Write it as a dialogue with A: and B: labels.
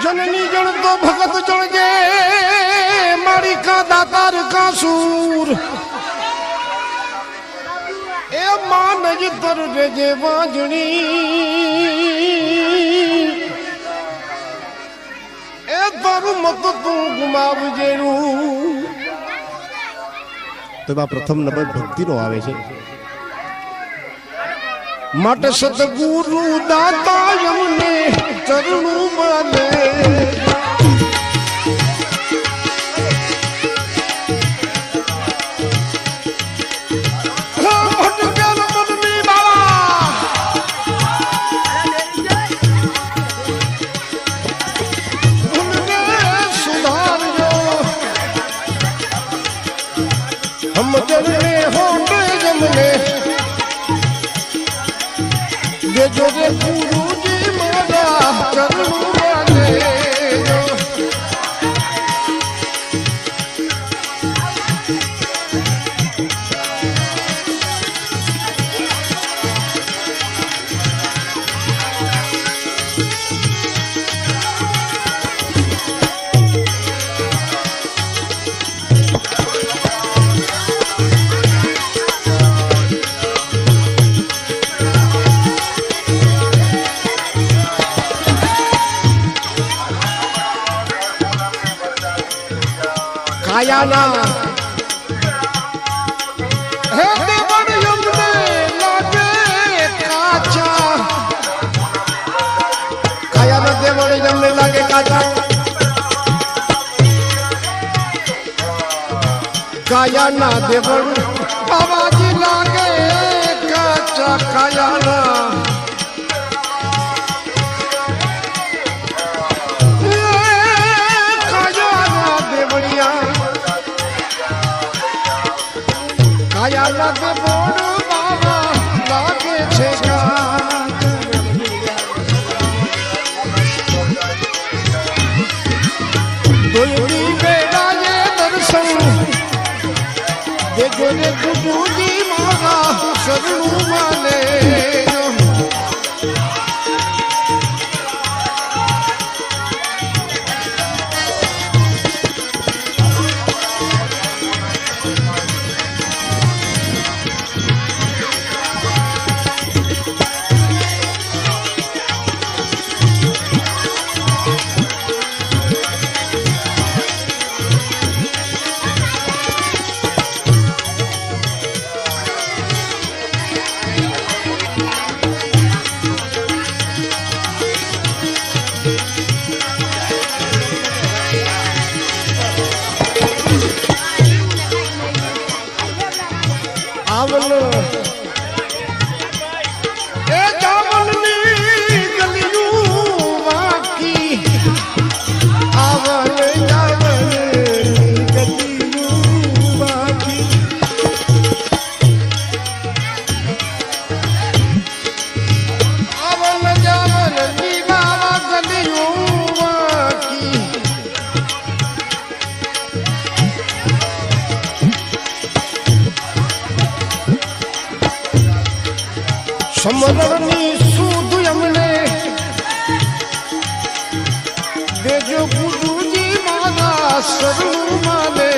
A: जननी जन तो भगत जन गे मारी का दातार का सूर ए मान जितर जे वाजनी ए तारू मत तू गुमाव जेरू तो बा प्रथम नंबर भक्ति नो आवे छे मट सतगुरु दाता यमने चरणू माने हम चलने होंगे जमने ये जो रे गुरु जी मारा चरणू माने कायाना हे देवर यमने लागे काचा कायाना देवर यमने लागे काचा कायाना देवर बाबा जी लागे काचा कायाना काया लागे बोड़ बाबा लागे छे दोई बेड़ा ये दर्शन देखो रे गुरु जी मारा शरणू माने आवल ए जावलनी गलियू वाकी आवल जावलनी गलियू वाकी आवल जावलनी बाबा गलियू वाकी समरणी सूद यमने देजो गुरु जी मारा शरणू माने